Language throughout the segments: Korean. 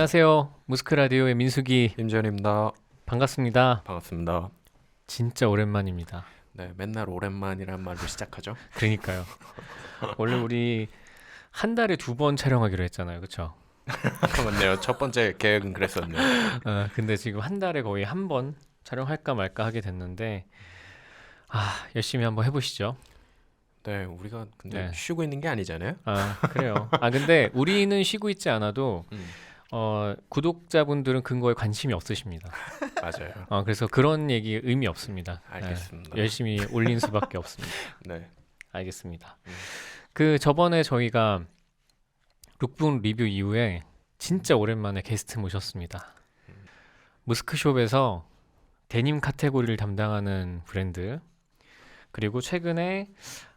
안녕하세요. 무스크라디오의 민숙이 임지현입니다. 반갑습니다. 반갑습니다. 진짜 오랜만입니다. 네, 맨날 오랜만이란 말로 시작하죠. 그러니까요. 원래 우리 한 달에 2번 촬영하기로 했잖아요. 그렇죠? 맞네요. 첫 번째 계획은 그랬었네요. 근데 지금 한 달에 거의 한 번 촬영할까 말까 하게 됐는데 열심히 한번 해보시죠. 네, 우리가 근데 네. 쉬고 있는 게 아니잖아요. 그래요. 근데 우리는 쉬고 있지 않아도 구독자분들은 그거에 관심이 없으십니다. 맞아요. 그래서 그런 얘기 의미 없습니다. 알겠습니다. 열심히 올린 수밖에 없습니다. 네. 알겠습니다. 음. 그 저번에 저희가 룩북 리뷰 이후에 진짜 오랜만에 게스트 모셨습니다. 무스크숍에서 데님 카테고리를 담당하는 브랜드, 그리고 최근에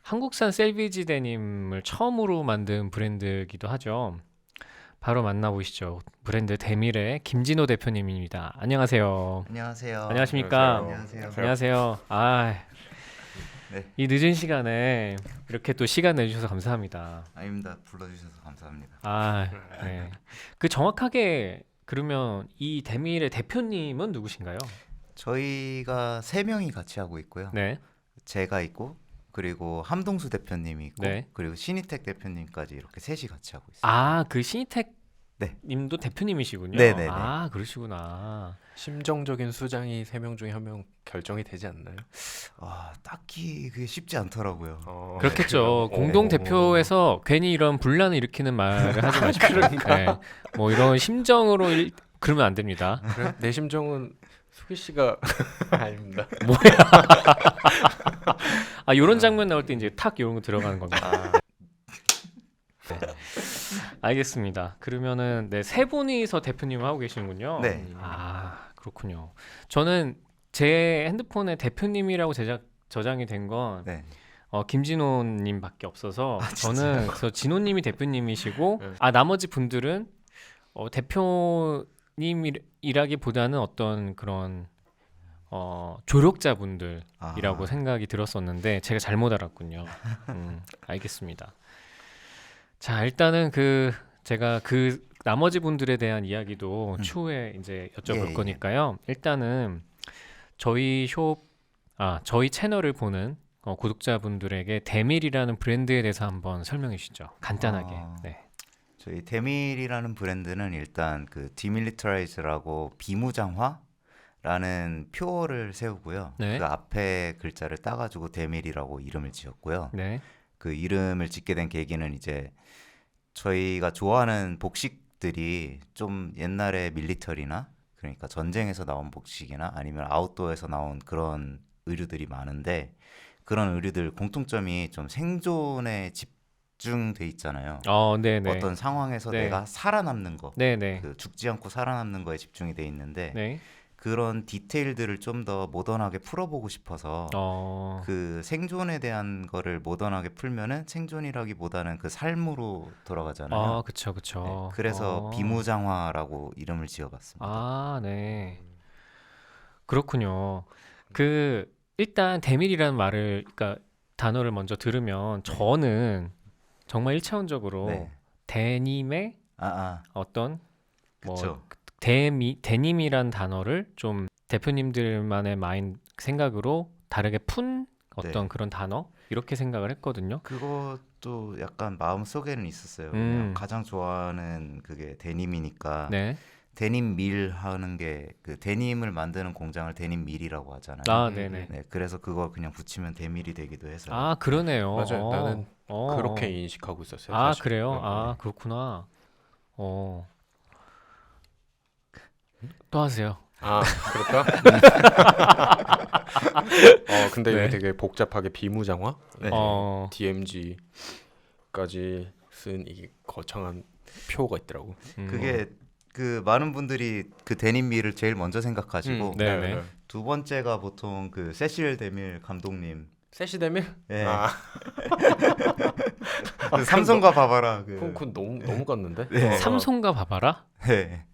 한국산 셀비지 데님을 처음으로 만든 브랜드이기도 하죠. 바로 만나보시죠. 브랜드 데밀의 김진호 대표님입니다. 안녕하세요. 안녕하세요. 안녕하십니까? 안녕하세요. 안녕하세요. 네. 이 늦은 시간에 이렇게 또 시간 내주셔서 감사합니다. 아닙니다. 불러주셔서 감사합니다. 네. 그 정확하게 그러면 이 데밀의 대표님은 누구신가요? 저희가 3명이 같이 하고 있고요. 네. 제가 있고 그리고 함동수 대표님이 있고 네. 그리고 신희택 대표님까지 이렇게 셋이 같이 하고 있어요. 그 신희택 네. 님도 대표님이시군요. 네네네. 그러시구나. 심정적인 수장이 3명 중에 1명 결정이 되지 않나요? 딱히 그게 쉽지 않더라고요. 그렇겠죠. 그래요? 공동 대표에서 괜히 이런 분란을 일으키는 말을 하지 마십시오. 네. 뭐 이런 심정으로 그러면 안 됩니다. 그래? 내 심정은 수기 씨가 아닙니다. 이런 장면 나올 때 이제 탁 이런 거 들어가는 겁니다. 네. 알겠습니다. 그러면은 세 분이서 대표님을 하고 계시는군요. 네. 그렇군요. 저는 제 핸드폰에 대표님이라고 저장이 된 건 네. 김진호님밖에 없어서 저는 그래서 진호님이 대표님이시고 네. 나머지 분들은 대표님이라기보다는 어떤 그런 조력자분들이라고 생각이 들었었는데 제가 잘못 알았군요. 알겠습니다. 자, 일단은 제가 나머지 분들에 대한 이야기도 추후에 이제 여쭤볼 예. 거니까요. 일단은 저희 채널을 보는 구독자분들에게 데밀이라는 브랜드에 대해서 한번 설명해 주시죠. 간단하게. 네. 저희 데밀이라는 브랜드는 일단 그 디밀리터라이즈라고 비무장화라는 표어를 세우고요. 네. 그 앞에 글자를 따가지고 데밀이라고 이름을 지었고요. 네. 그 이름을 짓게 된 계기는 이제 저희가 좋아하는 복식들이 좀 옛날에 밀리터리나 그러니까 전쟁에서 나온 복식이나 아니면 아웃도어에서 나온 그런 의류들이 많은데 그런 의류들 공통점이 좀 생존에 집중돼 있잖아요. 네네. 어떤 상황에서 네. 내가 살아남는 거, 네네. 그 죽지 않고 살아남는 거에 집중이 돼 있는데 네. 그런 디테일들을 좀 더 모던하게 풀어보고 싶어서 그 생존에 대한 거를 모던하게 풀면은 생존이라기보다는 그 삶으로 돌아가잖아요. 그쵸. 네, 그래서 비무장화라고 이름을 지어봤습니다. 네. 그렇군요. 일단 데밀이라는 그러니까 단어를 먼저 들으면 저는 정말 1차원적으로 네. 데님의 어떤 그쵸. 데님이란 단어를 좀 대표님들만의 생각으로 다르게 푼 어떤 네. 그런 단어 이렇게 생각을 했거든요. 그것도 약간 마음속에는 있었어요. 음. 그냥 가장 좋아하는 그게 데님이니까 네. 데님 밀 하는 게 그 데님을 만드는 공장을 데님 밀이라고 하잖아요. 네네. 네, 그래서 그걸 그냥 붙이면 데밀이 되기도 해서. 그러네요. 맞아요. 나는 그렇게 어. 인식하고 있었어요. 사실. 그래요? 네. 그렇구나. 또 하세요. 그럴까? 근데 네. 이게 되게 복잡하게 비무장화? 네. DMG까지 쓴 이 거창한 표가 있더라고. 그게 그 많은 분들이 그 데님 밀을 제일 먼저 생각하시고 네네. 두 번째가 보통 그 세실 데밀 감독님. 세시데밀? 네. 그 삼성과 바바라 그건 너무 갔는데? 네. 삼성과 바바라? 네.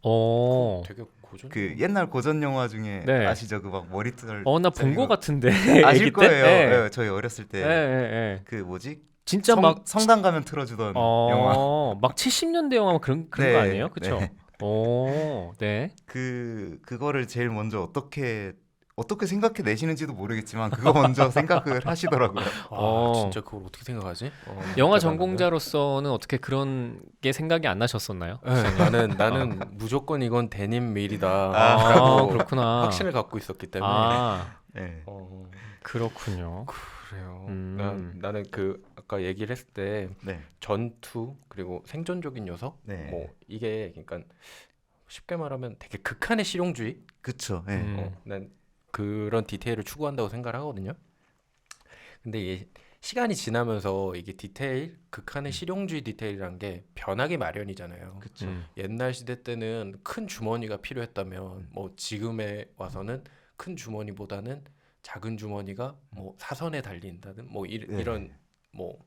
되게 고전. 그 옛날 고전 영화 중에 네. 아시죠? 그 막 머리털 나 본 거 같은데. 아실 애기 때? 거예요. 네. 네, 저희 어렸을 때 네. 그 뭐지? 진짜 막 성당 가면 틀어주던 영화. 막 70년대 영화 그런 거 아니에요? 그쵸? 네. 네. 그거를 제일 먼저 어떻게 생각해 내시는지도 모르겠지만 그거 먼저 생각을 하시더라고요. 진짜 그걸 어떻게 생각하지? 영화 대단하다. 전공자로서는 어떻게 그런 게 생각이 안 나셨었나요? 네, 나는 무조건 이건 데님 메일이다. 아, 라고 그렇구나. 확신을 갖고 있었기 때문에. 아, 네. 그렇군요. 그래요. 음. 나는 그 아까 얘기를 했을 때 네. 전투 그리고 생존적인 요소 네. 뭐 이게 그러니까 쉽게 말하면 되게 극한의 실용주의. 그쵸. 네. 난 그런 디테일을 추구한다고 생각을 하거든요. 근데 이게 시간이 지나면서 이게 디테일, 극한의 실용주의 디테일이란 게 변하기 마련이잖아요. 그쵸. 옛날 시대 때는 큰 주머니가 필요했다면 뭐 지금에 와서는 큰 주머니보다는 작은 주머니가 뭐 사선에 달린다든 뭐 네. 이런 뭐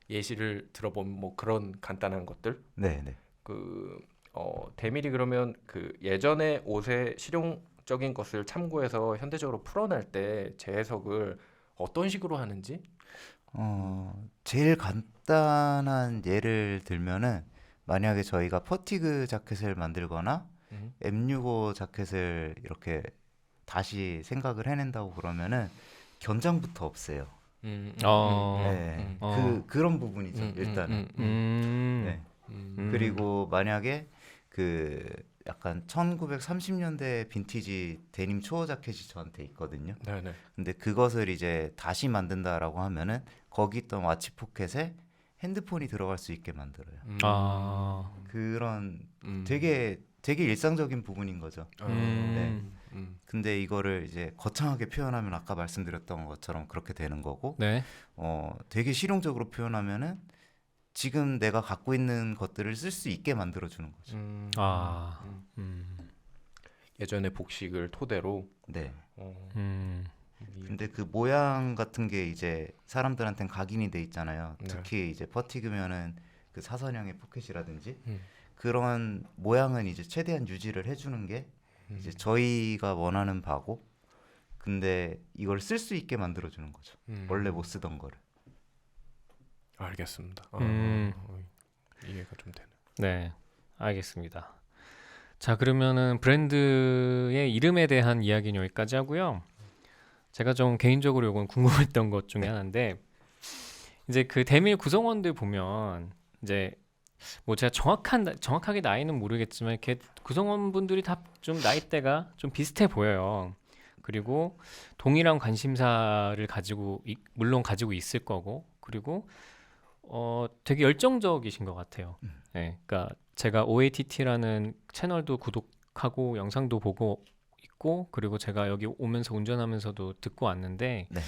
예시를 들어보면 뭐 그런 간단한 것들 네. 네. 데밀이 그러면 그 예전의 옷의 실용적인 것을 참고해서 현대적으로 풀어낼 때 재해석을 어떤 식으로 하는지. 제일 간단한 예를 들면은 만약에 저희가 퍼티그 자켓을 만들거나 음. M65 자켓을 이렇게 다시 생각을 해낸다고 그러면은 견장부터 없애요. 네. 그런 부분이죠. 일단은. 네. 그리고 만약에 그 약간 1930년대 빈티지 데님 초어 자켓이 저한테 있거든요. 네네. 근데 그것을 이제 다시 만든다라고 하면은 거기 있던 와치 포켓에 핸드폰이 들어갈 수 있게 만들어요. 그런 되게 일상적인 부분인 거죠. 네. 근데 이거를 이제 거창하게 표현하면 아까 말씀드렸던 것처럼 그렇게 되는 거고, 네. 되게 실용적으로 표현하면은 지금 내가 갖고 있는 것들을 쓸 수 있게 만들어 주는 거죠. 예전의 복식을 토대로. 네. 근데 그 모양 같은 게 이제 사람들한테는 각인이 돼 있잖아요. 네. 특히 이제 퍼티그면은 그 사선형의 포켓이라든지 그런 모양은 이제 최대한 유지를 해주는 게 이제 저희가 원하는 바고, 근데 이걸 쓸 수 있게 만들어 주는 거죠. 원래 못 쓰던 거를. 알겠습니다. 이해가 좀 되네. 네, 알겠습니다. 자, 그러면은 브랜드의 이름에 대한 이야기는 여기까지 하고요. 제가 좀 개인적으로 이건 궁금했던 것 중에 하나인데, 이제 그 데밀 구성원들 보면 이제 뭐 제가 정확하게 나이는 모르겠지만 이렇게 구성원분들이 다 좀 나이대가 좀 비슷해 보여요. 그리고 동일한 관심사를 물론 가지고 있을 거고, 그리고 되게 열정적이신 것 같아요. 네, 그러니까 제가 OATT라는 채널도 구독하고 영상도 보고 있고, 그리고 제가 여기 오면서 운전하면서도 듣고 왔는데, 네.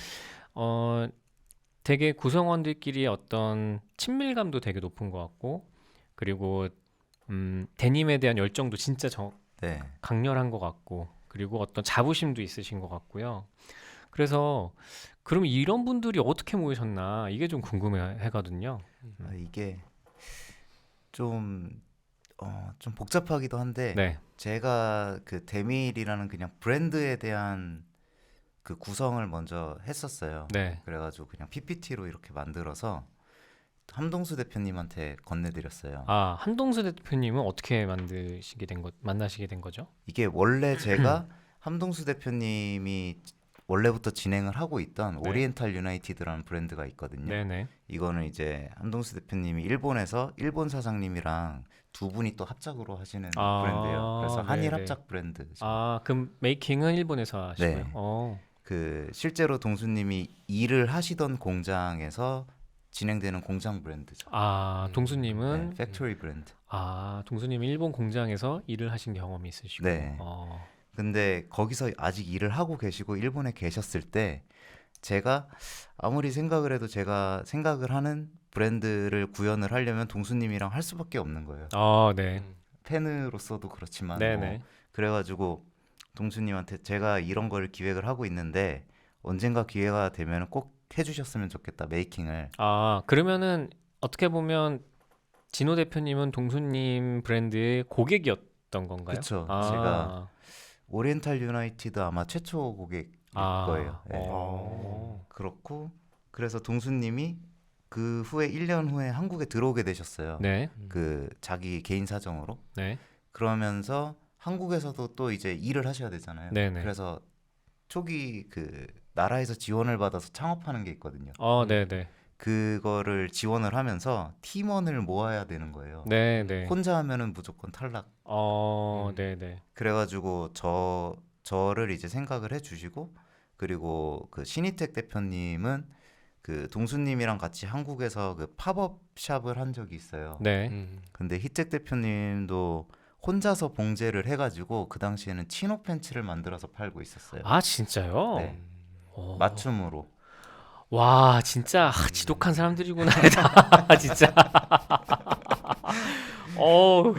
되게 구성원들끼리의 어떤 친밀감도 되게 높은 것 같고, 그리고 데님에 대한 열정도 진짜 네. 강렬한 것 같고, 그리고 어떤 자부심도 있으신 것 같고요. 그래서 그럼 이런 분들이 어떻게 모이셨나 이게 좀 궁금해하거든요. 이게 좀 복잡하기도 한데 네, 제가 그 데밀이라는 그냥 브랜드에 대한 그 구성을 먼저 했었어요. 네. 그래가지고 그냥 PPT로 이렇게 만들어서 함동수 대표님한테 건네드렸어요. 한동수 대표님은 어떻게 만나시게 된 거죠? 이게 원래 제가 함동수 대표님이 원래부터 진행을 하고 있던 네. 오리엔탈 유나이티드라는 브랜드가 있거든요. 네네. 이거는 이제 함동수 대표님이 일본에서 일본 사장님이랑 두 분이 또 합작으로 하시는 브랜드예요. 그래서 한일 네네. 합작 브랜드. 그럼 메이킹은 일본에서 하시고요? 네. 그 실제로 동수님이 일을 하시던 공장에서 진행되는 공장 브랜드죠. 동수님은 네, 팩토리 브랜드. 동수님이 일본 공장에서 일을 하신 경험이 있으시고. 네. 근데 거기서 아직 일을 하고 계시고 일본에 계셨을 때 제가 아무리 생각을 해도 제가 생각을 하는 브랜드를 구현을 하려면 동수님이랑 할 수밖에 없는 거예요. 네. 팬으로서도 그렇지만 네네. 그래가지고 동수님한테 제가 이런 걸 기획을 하고 있는데 언젠가 기회가 되면 꼭 해주셨으면 좋겠다, 메이킹을. 그러면은 어떻게 보면 진호 대표님은 동수님 브랜드의 고객이었던 건가요? 그쵸. 제가 오리엔탈 유나이티드 아마 최초 고객일 거예요. 네. 그렇고 그래서 동수님이 그 후에 1년 후에 한국에 들어오게 되셨어요. 네. 그 자기 개인 사정으로. 네. 그러면서 한국에서도 또 이제 일을 하셔야 되잖아요. 네네. 그래서 초기 그 나라에서 지원을 받아서 창업하는 게 있거든요. 네네. 그거를 지원을 하면서 팀원을 모아야 되는 거예요. 네네. 혼자 하면은 무조건 탈락. 네네. 그래가지고 저를 이제 생각을 해주시고, 그리고 그 신희택 대표님은 그 동수님이랑 같이 한국에서 그 팝업 샵을 한 적이 있어요. 네. 근데 희택 대표님도 혼자서 봉제를 해가지고 그 당시에는 치노 팬츠를 만들어서 팔고 있었어요. 아, 진짜요? 네, 오. 맞춤으로. 와, 진짜 지독한 사람들이구나. 진짜. 어우.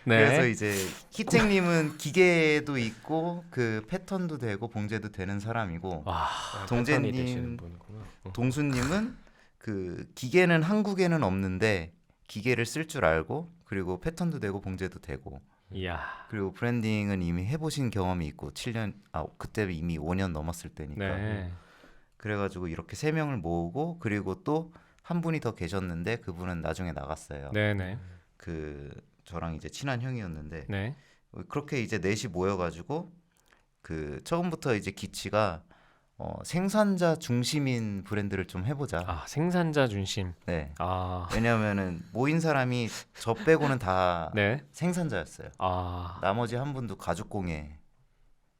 그래서 네. 이제 희택님은 기계도 있고 그 패턴도 되고 봉제도 되는 사람이고, 와. 동재님, 패턴이 되시는 분이구나. 동수님은 그 기계는 한국에는 없는데 기계를 쓸 줄 알고, 그리고 패턴도 되고 봉제도 되고, 이야. 그리고 브랜딩은 이미 해보신 경험이 있고 7년, 그때 이미 5년 넘었을 때니까. 네. 그래가지고 이렇게 세 명을 모으고, 그리고 또 한 분이 더 계셨는데 그분은 나중에 나갔어요. 네네. 그 저랑 이제 친한 형이었는데, 네. 그렇게 이제 넷이 모여가지고 그 처음부터 이제 기치가 생산자 중심인 브랜드를 좀 해보자. 아, 생산자 중심. 네. 아. 왜냐하면은 모인 사람이 저 빼고는 다 네. 생산자였어요. 아. 나머지 한 분도 가죽공예,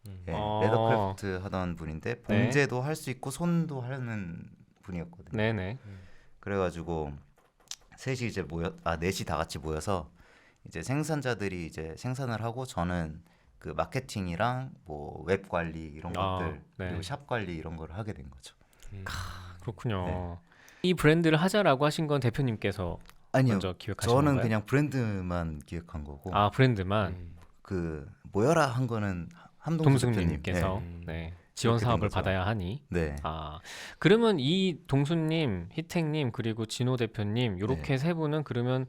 예, 어. 레더크래프트 하던 분인데 네. 봉제도 할 수 있고 손도 하는 분이었거든요. 네네. 그래가지고 셋이 이제 넷이 다 같이 모여서 이제 생산자들이 이제 생산을 하고, 저는 그 마케팅이랑 뭐 웹 관리 이런 것들, 네. 그리고 샵 관리 이런 걸 하게 된 거죠. 그렇군요. 네. 이 브랜드를 하자라고 하신 건 대표님께서 아니요, 먼저 기획하신 저는 건가요? 그냥 브랜드만 기획한 거고, 아, 브랜드만 그 모여라 한 거는 함동수 대표님. 동수님께서 네. 네. 지원 그렇게 된 사업을 거죠. 받아야 하니. 네. 아, 그러면 이 동수님, 희택님, 그리고 진호 대표님 요렇게 세 분은 그러면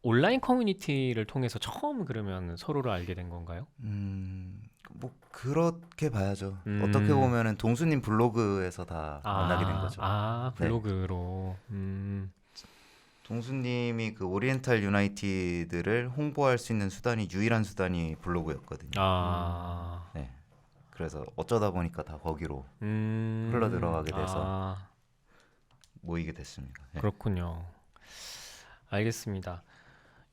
온라인 커뮤니티를 통해서 처음 그러면 서로를 알게 된 건가요? 뭐 그렇게 봐야죠. 음. 어떻게 보면은 동수님 블로그에서 다 만나게 된 거죠. 아, 네. 블로그로. 동수님이 그 오리엔탈 유나이티드를 홍보할 수 있는 유일한 수단이 블로그였거든요. 아. 네. 그래서 어쩌다 보니까 다 거기로 흘러 들어가게 돼서 모이게 됐습니다. 네. 그렇군요. 알겠습니다.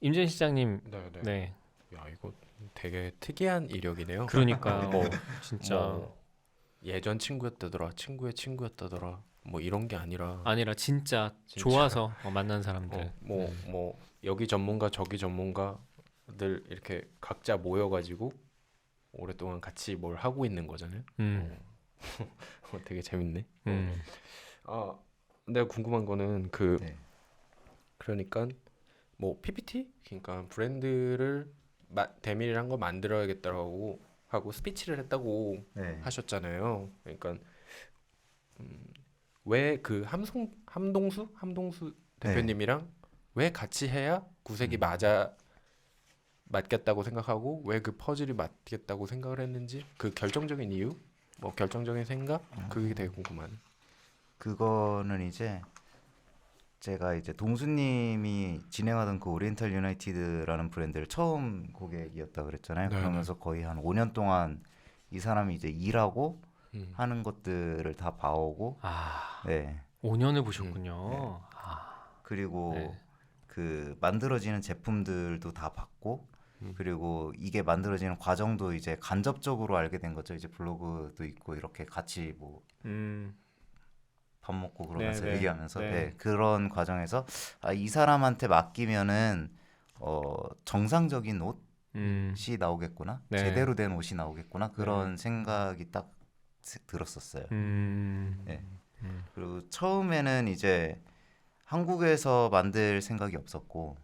임전 시장님, 네. 네, 야, 이거 되게 특이한 이력이네요. 그러니까 뭐 진짜 뭐 예전 친구였다더라, 친구의 친구였다더라, 뭐 이런 게 아니라 아니라 진짜 좋아서 만난 사람들. 뭐 여기 전문가 저기 전문가들 이렇게 각자 모여가지고 오랫동안 같이 뭘 하고 있는 거잖아요. 되게 재밌네. 내가 궁금한 거는 네. 그러니까 뭐 PPT, 그러니까 브랜드를 대밀이란 거 만들어야겠다고 하고 스피치를 했다고 네. 하셨잖아요. 그러니까 왜 그 함동수 대표님이랑 왜 같이 해야 구색이 맞겠다고 생각하고 왜 그 퍼즐이 맞겠다고 생각을 했는지, 그 결정적인 이유, 뭐 결정적인 생각, 그게 되게 궁금하네. 그거는 이제 제가 이제 동수님이 진행하던 그 오리엔탈 유나이티드라는 브랜드를 처음 고객이었다 그랬잖아요. 네네. 그러면서 거의 한 5년 동안 이 사람이 이제 일하고 하는 것들을 다 봐오고, 네. 5년을 보셨군요. 그리고 네. 그 만들어지는 제품들도 다 봤고, 그리고 이게 만들어지는 과정도 이제 간접적으로 알게 된 거죠. 이제 블로그도 있고 이렇게 같이 뭐 밥 먹고 그러면서 네, 네. 얘기하면서 네. 네, 그런 과정에서 이 사람한테 맡기면은 정상적인 옷이 나오겠구나, 네. 제대로 된 옷이 나오겠구나, 그런 생각이 딱 들었었어요. 네. 그리고 처음에는 이제 한국에서 만들 생각이 없었고,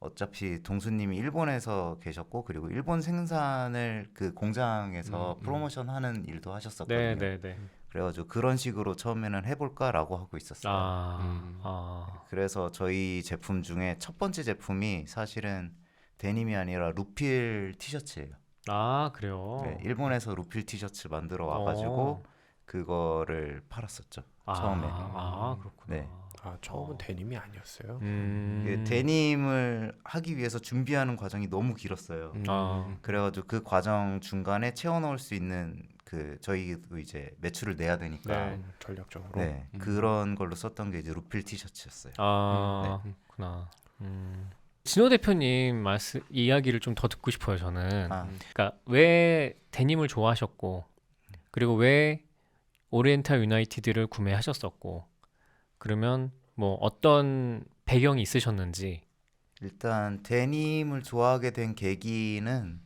어차피 동수님이 일본에서 계셨고, 그리고 일본 생산을 그 공장에서 프로모션하는 일도 하셨었거든요. 네, 네, 네. 그래가지고 그런 식으로 처음에는 해볼까라고 하고 있었어요. 그래서 저희 제품 중에 첫 번째 제품이 사실은 데님이 아니라 루필 티셔츠예요. 그래요. 네, 일본에서 루필 티셔츠 만들어 와가지고 그거를 팔았었죠. 처음에. 그렇구나. 네. 아, 처음은 데님이 아니었어요. 그 데님을 하기 위해서 준비하는 과정이 너무 길었어요. 그래가지고 그 과정 중간에 채워 넣을 수 있는 그 저희도 이제 매출을 내야 되니까 네. 전략적으로. 네, 그런 걸로 썼던 게 이제 루필 티셔츠였어요. 그렇구나. 진호 대표님 이야기를 좀 더 듣고 싶어요, 저는. 아, 그러니까 왜 데님을 좋아하셨고, 그리고 왜 오리엔탈 유나이티드를 구매하셨었고, 그러면 뭐 어떤 배경이 있으셨는지. 일단 데님을 좋아하게 된 계기는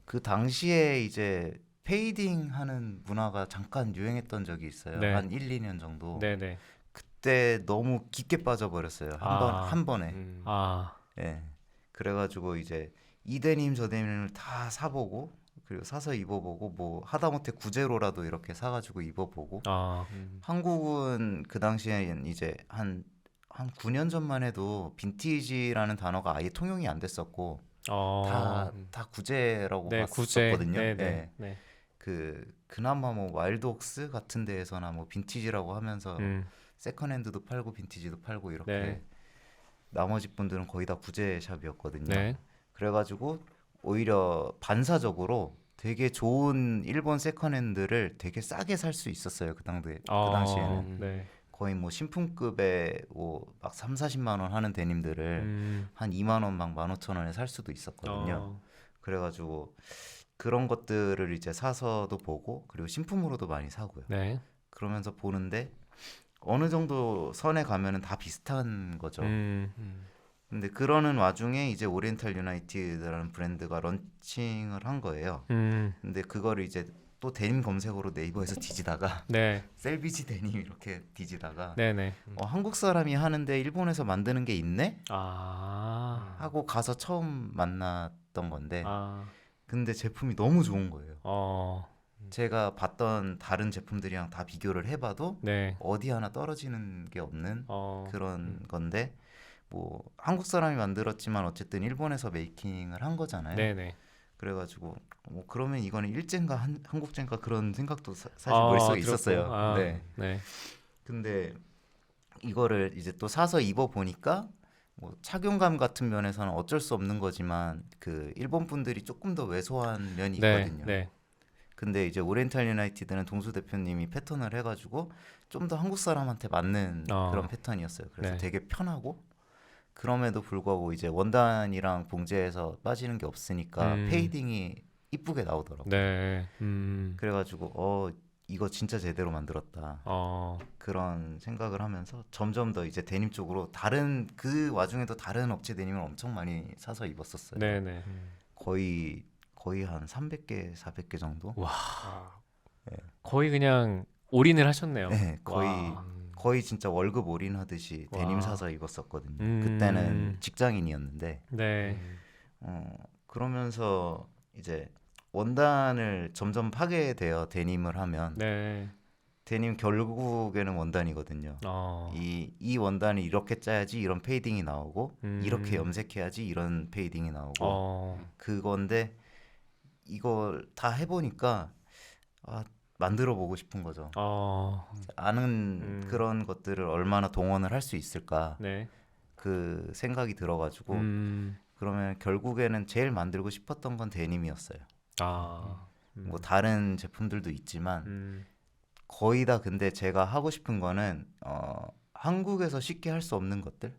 그 당시에 이제 페이딩 하는 문화가 잠깐 유행했던 적이 있어요. 네. 한 1, 2년 정도. 네네. 그때 너무 깊게 빠져버렸어요. 한 번에. 아, 예. 그래가지고 이제 이 데님 저 데님을 다 사보고 그리고 사서 입어보고 뭐 하다못해 구제로라도 이렇게 사가지고 입어보고 한국은 그 당시엔 이제 한 9년 전만 해도 빈티지라는 단어가 아예 통용이 안 됐었고 다 구제라고 네, 구제. 봤었거든요. 네네. 예. 네. 그나마 뭐 와일드옥스 같은 데에서나 뭐 빈티지라고 하면서 세컨핸드도 팔고 빈티지도 팔고 이렇게 네. 나머지 분들은 거의 다 구제샵이었거든요. 네. 그래가지고 오히려 반사적으로 되게 좋은 일본 세컨핸드를 되게 싸게 살 수 있었어요. 그 당시에는 네. 거의 뭐 신품급의 뭐막 3, 40만 원 하는 데님들을 한 2만 원 막 15,000원에 살 수도 있었거든요. 그래가지고 그런 것들을 이제 사서도 보고 그리고 신품으로도 많이 사고요. 네. 그러면서 보는데 어느 정도 선에 가면은 다 비슷한 거죠. 근데 그러는 와중에 이제 오리엔탈 유나이티드라는 브랜드가 런칭을 한 거예요. 근데 그거를 이제 또 데님 검색어로 네이버에서 뒤지다가 네. 셀비지 데님 이렇게 뒤지다가 네네. 한국 사람이 하는데 일본에서 만드는 게 있네? 하고 가서 처음 만났던 건데 근데 제품이 너무 좋은 거예요. 제가 봤던 다른 제품들이랑 다 비교를 해봐도 네. 어디 하나 떨어지는 게 없는 그런 건데 뭐 한국 사람이 만들었지만 어쨌든 일본에서 메이킹을 한 거잖아요. 네네. 그래가지고 뭐 그러면 이거는 일제인가 한국제인가 그런 생각도 사실 머릿속에 있었어요. 네. 네. 근데 이거를 이제 또 사서 입어 보니까 뭐 착용감 같은 면에서는 어쩔 수 없는 거지만 그 일본 분들이 조금 더 왜소한 면이 있거든요. 네. 근데 이제 오리엔탈 유나이티드는 동수 대표님이 패턴을 해가지고 좀 더 한국 사람한테 맞는 그런 패턴이었어요. 그래서 네. 되게 편하고 그럼에도 불구하고 이제 원단이랑 봉제에서 빠지는 게 없으니까 페이딩이 이쁘게 나오더라고요. 네. 그래가지고 이거 진짜 제대로 만들었다. 그런 생각을 하면서 점점 더 이제 데님 쪽으로 그 와중에도 다른 업체 데님을 엄청 많이 사서 입었었어요. 네네. 거의 한 300개, 400개 정도. 와. 네. 거의 그냥 올인을 하셨네요. 네, 와. 거의 진짜 월급 올인하듯이 데님 와. 사서 입었었거든요. 그때는 직장인이었는데. 네. 그러면서 이제 원단을 점점 파게 돼요. 데님을 하면. 네. 데님 결국에는 원단이거든요. 이 원단이 이렇게 짜야지 이런 페이딩이 나오고 이렇게 염색해야지 이런 페이딩이 나오고 그건데 이걸 다 해보니까 만들어 보고 싶은 거죠. 아는 그런 것들을 얼마나 동원을 할 수 있을까 네. 그 생각이 들어가지고 그러면 결국에는 제일 만들고 싶었던 건 데님이었어요. 뭐 다른 제품들도 있지만 거의 다 근데 제가 하고 싶은 거는 한국에서 쉽게 할 수 없는 것들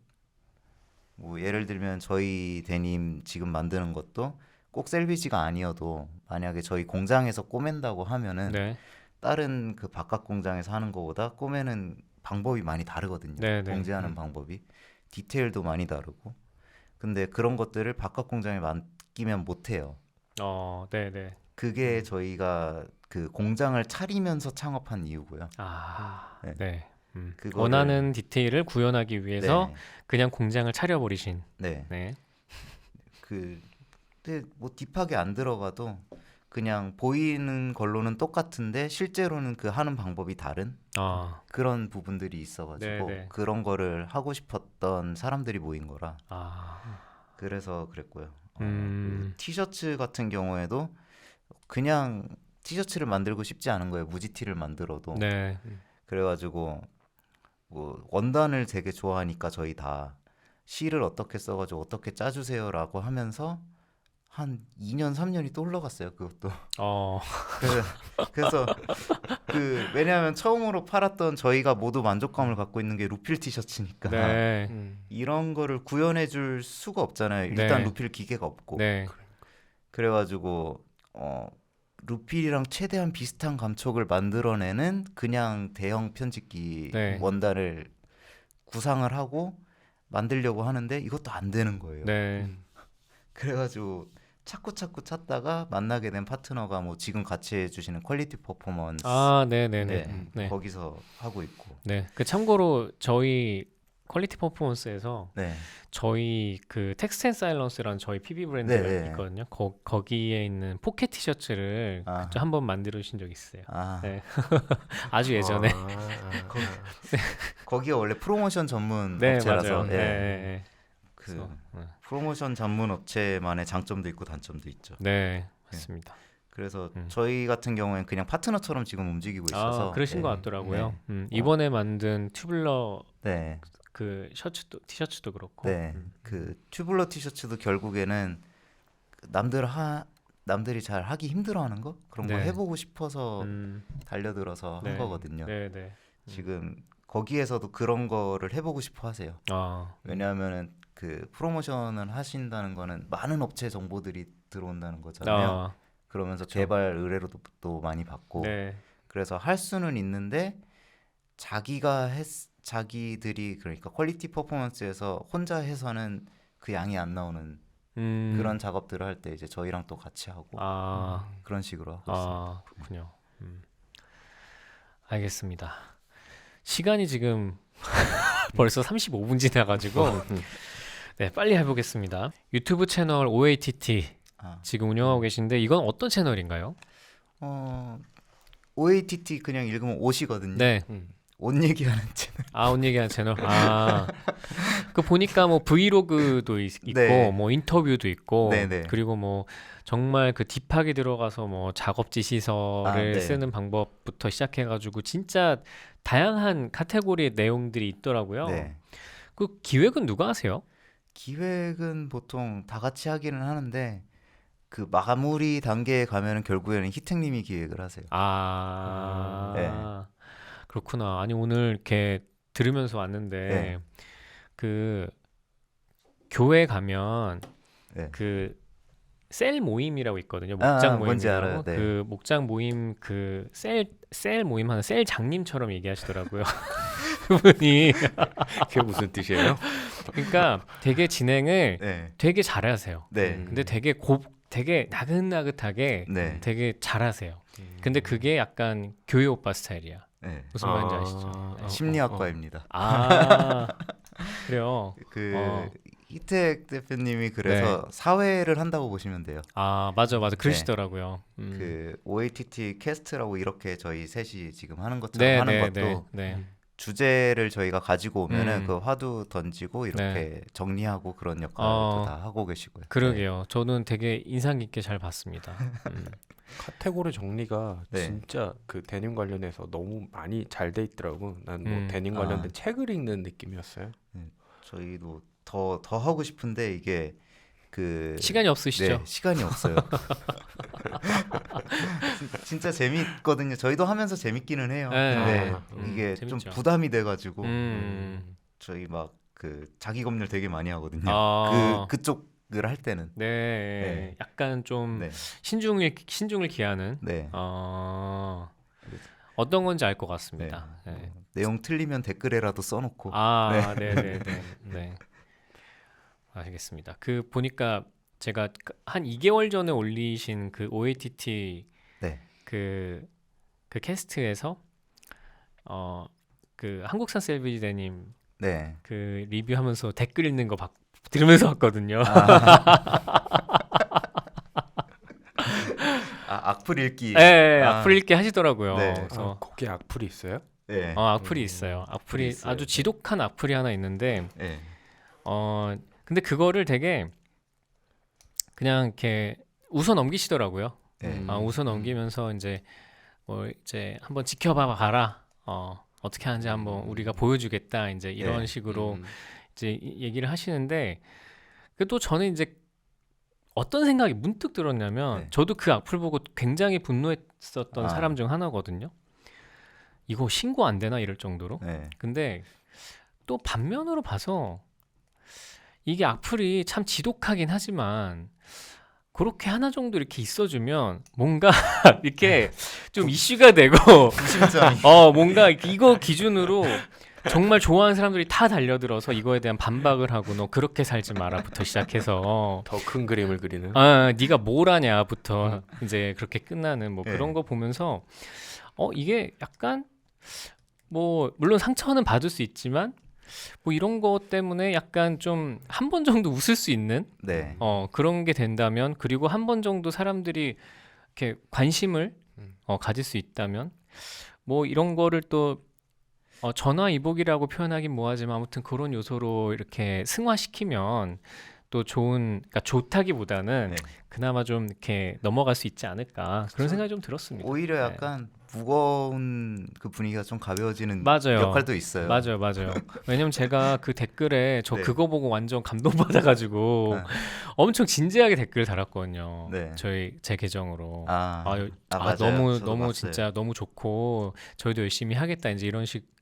뭐 예를 들면 저희 데님 지금 만드는 것도 꼭 셀비지가 아니어도 만약에 저희 공장에서 꼬맨다고 하면은 네. 다른 그 바깥 공장에서 하는 것보다 꼬매는 방법이 많이 다르거든요. 네네. 봉제하는 방법이 디테일도 많이 다르고 근데 그런 것들을 바깥 공장에 맡기면 못해요. 네네. 그게 저희가 그 공장을 차리면서 창업한 이유고요. 네. 네. 그거를- 원하는 디테일을 구현하기 위해서 네. 그냥 공장을 차려버리신. 네. 네. 근데 뭐 딥하게 안 들어가도 그냥 보이는 걸로는 똑같은데 실제로는 그 하는 방법이 다른 그런 부분들이 있어가지고 네네. 그런 거를 하고 싶었던 사람들이 모인 거라 그래서 그랬고요. 그 티셔츠 같은 경우에도 그냥 티셔츠를 만들고 싶지 않은 거예요. 무지티를 만들어도. 네. 그래가지고 뭐 원단을 되게 좋아하니까 저희 다 실을 어떻게 써가지고 어떻게 짜주세요라고 하면서 한 2년 3년이 또 흘러갔어요. 그것도. 어. 그래서 왜냐하면 처음으로 팔았던 저희가 모두 만족감을 갖고 있는 게 루필 티셔츠니까 네. 이런 거를 구현해 줄 수가 없잖아요. 일단 네. 루필 기계가 없고. 네. 그래가지고 루필이랑 최대한 비슷한 감촉을 만들어내는 그냥 대형 편집기 네. 원단을 구상을 하고 만들려고 하는데 이것도 안 되는 거예요. 네. 그래가지고 자꾸 찾다가 만나게 된 파트너가 뭐 지금 같이 해주시는 퀄리티 퍼포먼스 아, 네, 네, 네. 네, 네. 거기서 하고 있고 네. 그 참고로 저희 퀄리티 퍼포먼스에서 네, 저희 그 텍스트 앤 사일런스라는 저희 PB 브랜드가 네, 네. 있거든요. 거기에 있는 포켓 티셔츠를 아. 한번 만들어 주신 적 있어요. 아 네. 아주 예전에. 거기가 원래 프로모션 전문 네, 업체라서 맞아요. 예, 네, 네, 그 그래서, 네. 프로모션 전문 업체만의 장점도 있고 단점도 있죠. 네, 맞습니다. 그래서 음. 저희 같은 경우에는 그냥 파트너처럼 지금 움직이고 있어서 아, 그러신 네, 것 같더라고요. 네. 이번에 만든 튜블러 네, 그 티셔츠도 그렇고. 네. 그 튜블러 티셔츠도 결국에는 남들이 잘 하기 힘들어하는 거 그런 거 네. 해보고 싶어서 음, 달려들어서 네. 한 거거든요. 네, 네. 지금 거기에서도 그런 거를 해보고 싶어 하세요. 아, 왜냐하면은 그 프로모션을 하신다는 거는 많은 업체 정보들이 들어온다는 거잖아요. 아, 그러면서 개발 의뢰로도 또 많이 받고 네, 그래서 할 수는 있는데 자기들이 그러니까 퀄리티 퍼포먼스에서 혼자 해서는 그 양이 안 나오는 그런 작업들을 할 때 이제 저희랑 또 같이 하고 아, 그런 식으로 하고 있어요. 아, 그렇군요. 알겠습니다. 시간이 지금 벌써 35분 지나가지고 네, 빨리 해보겠습니다. 유튜브 채널 OATT 아, 지금 운영하고 계신데 이건 어떤 채널인가요? OATT 그냥 읽으면 옷이거든요. 네, 옷 얘기하는 채널. 아, 옷 얘기하는 채널. 아, 그 보니까 뭐 브이로그도 있고, 네. 뭐 인터뷰도 있고, 네네. 그리고 뭐 정말 그 딥하게 들어가서 뭐 작업지 시설을 아, 네. 쓰는 방법부터 시작해가지고 진짜 다양한 카테고리의 내용들이 있더라고요. 네. 그 기획은 누가 하세요? 기획은 보통 다 같이 하기는 하는데 그 마무리 단계에 가면은 결국에는 희택님이 기획을 하세요. 아, 네. 그렇구나. 아니 오늘 이렇게 들으면서 왔는데 네. 그 교회 가면 네. 그 셀 모임이라고 있거든요. 아, 목장 뭔지 모임이라고. 알아요. 네. 그 목장 모임 그 셀 모임 하는 셀 장님처럼 얘기하시더라고요. 그분이 그게 무슨 뜻이에요? 그러니까 되게 진행을 네. 되게 잘하세요. 네. 근데 되게 나긋나긋하게 네. 되게 잘하세요. 근데 그게 약간 교회 오빠 스타일이야. 네. 무슨 말인지 아시죠? 심리학과입니다. 아, 그래요. 그 어. 희택 대표님이 그래서 사회를 한다고 보시면 돼요. 아, 맞아. 그러시더라고요. 그 OATT 캐스트라고 이렇게 저희 셋이 지금 하는 것처럼 네, 하는 네, 것도 네. 주제를 저희가 가지고 오면은 음. 그 화두 던지고 이렇게 네. 정리하고 그런 역할도 어. 다 하고 계시고요. 그러게요. 저는 되게 인상 깊게 잘 봤습니다. 카테고리 정리가 네. 진짜 그 데님 관련해서 너무 많이 잘 돼 있더라고. 난 뭐 데님 아. 관련된 책을 읽는 느낌이었어요. 저희도 더 하고 싶은데 이게 그 시간이 없으시죠? 네, 시간이 없어요. 진짜 재밌거든요. 저희도 하면서 재밌기는 해요. 네. 근데 아, 이게 좀 재밌죠. 부담이 돼가지고 저희 막 그 자기 검열 되게 많이 하거든요. 아. 그쪽을 할 때는 네. 네. 약간 좀 네, 신중을 기하는 네. 어떤 건지 알 것 같습니다. 네. 내용 틀리면 댓글에라도 써놓고 아, 네. 네. 알겠습니다. 그 보니까 제가 한 2개월 전에 올리신 그 OATT 네. 그 캐스트에서 그 한국산 셀비지 데님 네. 그 리뷰하면서 댓글 읽는 거 들으면서 왔거든요. 악플 읽기. 네, 아. 악플 읽기 하시더라고요. 네. 그래서 거기에 악플이 있어요? 네. 악플이 있어요. 악플이 있어요. 아주 지독한 악플이 하나 있는데 네. 근데 그거를 되게 그냥 이렇게 웃어 넘기시더라고요. 네. 웃어 넘기면서 이제 뭐 이제 한번 지켜봐 봐라. 어떻게 하는지 한번 우리가 보여주겠다. 이제 이런 네. 식으로 이제 얘기를 하시는데 또 저는 이제 어떤 생각이 문득 들었냐면 네. 저도 그 악플 보고 굉장히 분노했었던 아. 사람 중 하나거든요. 이거 신고 안 되나 이럴 정도로. 네. 근데 또 반면으로 봐서 이게 악플이 참 지독하긴 하지만 그렇게 하나 정도 이렇게 있어주면 뭔가 이렇게 좀 이슈가 되고 심장이 뭔가 이거 기준으로 정말 좋아하는 사람들이 다 달려들어서 이거에 대한 반박을 하고 너 그렇게 살지 마라부터 시작해서 더 큰 그림을 그리는. 네가 뭘 하냐부터 이제 그렇게 끝나는 뭐 네. 그런 거 보면서 이게 약간 뭐 물론 상처는 받을 수 있지만 뭐 이런 거 때문에 약간 좀 한 번 정도 웃을 수 있는 네. 그런 게 된다면 그리고 한 번 정도 사람들이 이렇게 관심을 가질 수 있다면 뭐 이런 거를 또 전화위복이라고 표현하긴 뭐하지만 아무튼 그런 요소로 이렇게 승화시키면 또 그러니까 좋다기보다는 네. 그나마 좀 이렇게 넘어갈 수 있지 않을까 그런 그쵸. 생각이 좀 들었습니다. 오히려 네. 약간 무거운 그 분위기가 좀 가벼워지는 맞아요. 역할도 있어요. 맞아요. 왜냐면 제가 그 댓글에 저 네. 그거 보고 완전 감동받아가지고 네. 엄청 진지하게 댓글 달았거든요. 네. 제 계정으로. 맞아요. 너무 저도 봤어요. 진짜 너무 좋고 저희도 열심히 하겠다 이제 이런 식.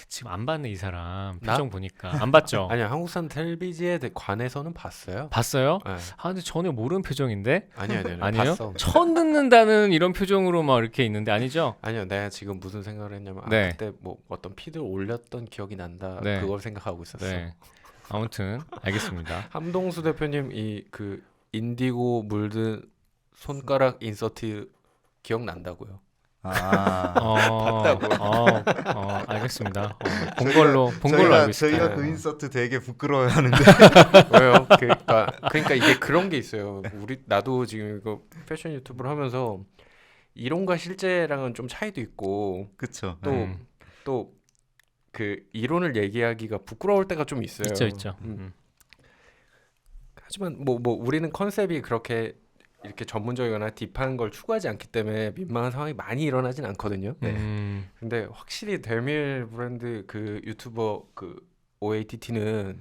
지금 안 봤네 이 사람 나? 표정 보니까 안 봤죠? 아니요, 한국산 텔비지에 관해서는 봤어요. 봤어요? 네. 근데 전혀 모르는 표정인데 아니요. 아니에요? 봤어. 처음 듣는다는 이런 표정으로 막 이렇게 있는데 아니죠? 아니요, 내가 지금 무슨 생각을 했냐면 네. 그때 뭐 어떤 피드를 올렸던 기억이 난다. 네. 그걸 생각하고 있었어. 네. 아무튼 알겠습니다. 함동수 대표님 이 그 인디고 물든 손가락 인서트 기억난다고요. 봤다고요. 알겠습니다. 본 걸로 알고 있습니다. 저희가 네. 그 인서트 되게 부끄러워하는데 왜요? 그러니까 이게 그런 게 있어요. 나도 지금 이거 패션 유튜브를 하면서 이론과 실제랑은 좀 차이도 있고 그쵸. 또 그 이론을 얘기하기가 부끄러울 때가 좀 있어요. 있죠. 하지만 뭐 우리는 컨셉이 그렇게 이렇게 전문적이거나 딥한 걸 추구하지 않기 때문에 민망한 상황이 많이 일어나진 않거든요. 근데 확실히 데밀 브랜드 그 유튜버 그 OATT는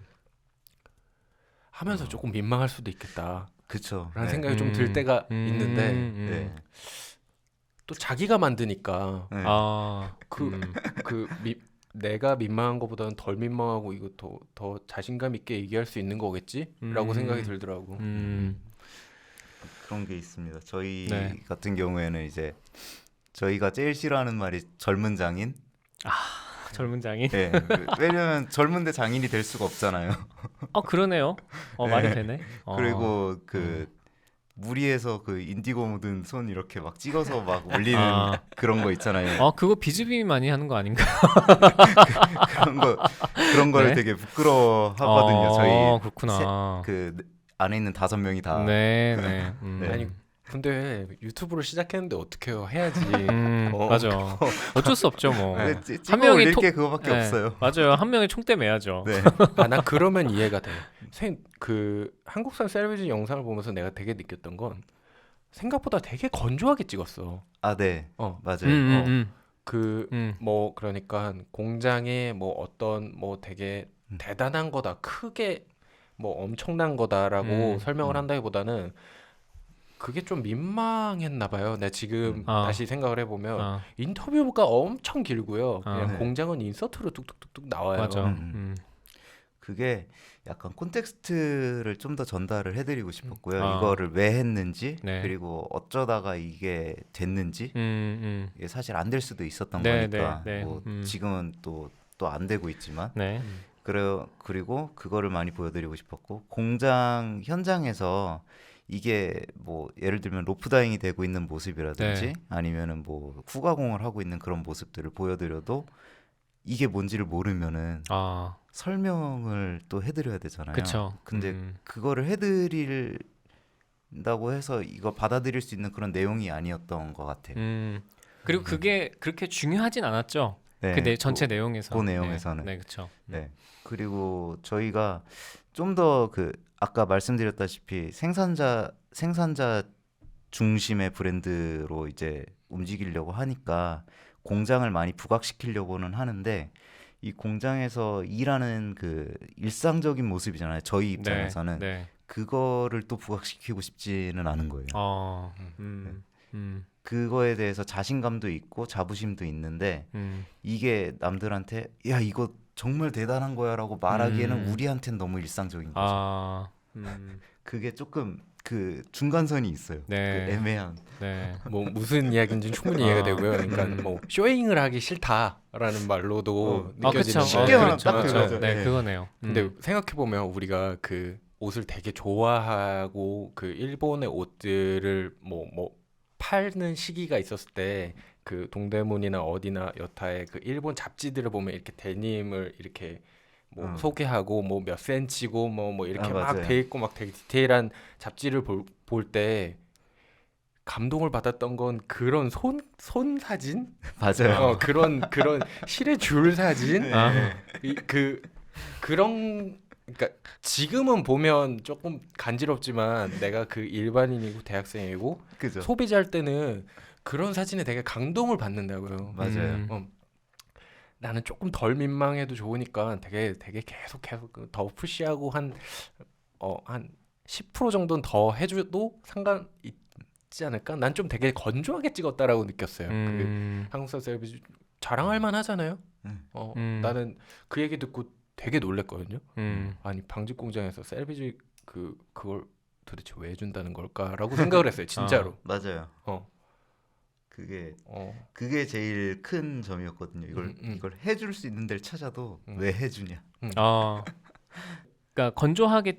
하면서 조금 민망할 수도 있겠다. 그쵸. 라는 생각이 좀 들 때가 있는데 네. 또 자기가 만드니까 네. 내가 민망한 것보다는 덜 민망하고 이거 더 자신감 있게 얘기할 수 있는 거겠지라고 생각이 들더라고. 그런 게 있습니다. 저희 네. 같은 경우에는 이제 저희가 제일 싫어하는 말이 젊은 장인. 젊은 장인. 네. 왜냐면 젊은데 장인이 될 수가 없잖아요. 그러네요. 말이 되네. 그리고 그 무리해서 그 인디고 묻은 손 이렇게 막 찍어서 막 올리는 그런 거 있잖아요. 그거 비즈빔이 많이 하는 거 아닌가? 그런 걸 네? 되게 부끄러워하거든요. 저희 그렇구나. 그 안에 있는 5명이 다. 네. 네. 아니 근데 유튜브를 시작했는데 어떻게 해요? 해야지. 맞아. 어쩔 수 없죠 뭐. 네, 한 찍어 명이 올릴 게 그거밖에 네, 없어요. 맞아요. 한 명이 총대 매야죠. 네. 나 그러면 이해가 돼. 그 한국산 셀비지 영상을 보면서 내가 되게 느꼈던 건 생각보다 되게 건조하게 찍었어. 네. 어. 맞아요. 뭐 그러니까 공장에 뭐 어떤 뭐 되게 대단한 거다, 크게 뭐 엄청난 거다라고 설명을 한다기보다는 그게 좀 민망했나 봐요. 내가 지금 다시 생각을 해보면 인터뷰가 엄청 길고요. 그냥 네. 공장은 인서트로 뚝뚝뚝뚝 나와요. 맞아. 그게 약간 콘텍스트를 좀 더 전달을 해드리고 싶었고요. 아. 이거를 왜 했는지 네. 그리고 어쩌다가 이게 됐는지 이게 사실 안 될 수도 있었던 네, 거니까 네, 네. 뭐 지금은 또 안 되고 있지만 네. 그리고 그거를 많이 보여드리고 싶었고 공장 현장에서 이게 뭐 예를 들면 로프다잉이 되고 있는 모습이라든지 네. 아니면은 뭐 후가공을 하고 있는 그런 모습들을 보여드려도 이게 뭔지를 모르면은 설명을 또 해드려야 되잖아요. 그쵸. 근데 그거를 해드린다고 해서 이거 받아들일 수 있는 그런 내용이 아니었던 것 같아요. 그리고 그게 그렇게 중요하진 않았죠. 네, 전체 내용에서. 그 내용에서는. 네, 그렇죠. 네. 그리고 저희가 좀 더 그 아까 말씀드렸다시피 생산자 중심의 브랜드로 이제 움직이려고 하니까 공장을 많이 부각시키려고는 하는데 이 공장에서 일하는 그 일상적인 모습이잖아요. 저희 입장에서는 네. 그거를 또 부각시키고 싶지는 않은 거예요. 어, 네. 그거에 대해서 자신감도 있고 자부심도 있는데 이게 남들한테 야 이거 정말 대단한 거야라고 말하기에는 우리한텐 너무 일상적인 거죠. 아, 그게 조금 그 중간선이 있어요. 네. 그 애매한. 네. 뭐 무슨 이야기인지 충분히 이해가 되고요. 그러니까 뭐 쇼잉을 하기 싫다라는 말로도 아, 그쵸. 느껴지는 쉽게 말하면 그렇죠, 딱 그렇죠. 그거죠. 네, 네. 그거네요. 근데 생각해 보면 우리가 그 옷을 되게 좋아하고 그 일본의 옷들을 뭐 파는 시기가 있었을 때 그 동대문이나 어디나 여타의 그 일본 잡지들을 보면 이렇게 데님을 이렇게 뭐 소개하고 뭐 몇 센치고 뭐 이렇게 막 맞아요. 돼 있고 막 되게 디테일한 잡지를 볼 때 감동을 받았던 건 그런 손 사진 맞아요. 그런 실의 줄 사진 아, 그런 그러니까 지금은 보면 조금 간지럽지만 내가 그 일반인이고 대학생이고 그죠. 소비자일 때는 그런 사진에 되게 감동을 받는다고요. 맞아요. 나는 조금 덜 민망해도 좋으니까 되게 계속 더 푸시하고 한 10% 정도는 더 해줘도 상관 있지 않을까? 난 좀 되게 건조하게 찍었다라고 느꼈어요. 그 한국산 셀비지 자랑할 만하잖아요. 나는 그 얘기 듣고 되게 놀랬거든요. 아니 방직 공장에서 셀비지 그걸 도대체 왜 해준다는 걸까라고 생각을 했어요. 진짜로. 맞아요. 그게 제일 큰 점이었거든요. 이걸 해줄 수 있는 데를 찾아도 왜 해주냐. 그러니까 건조하게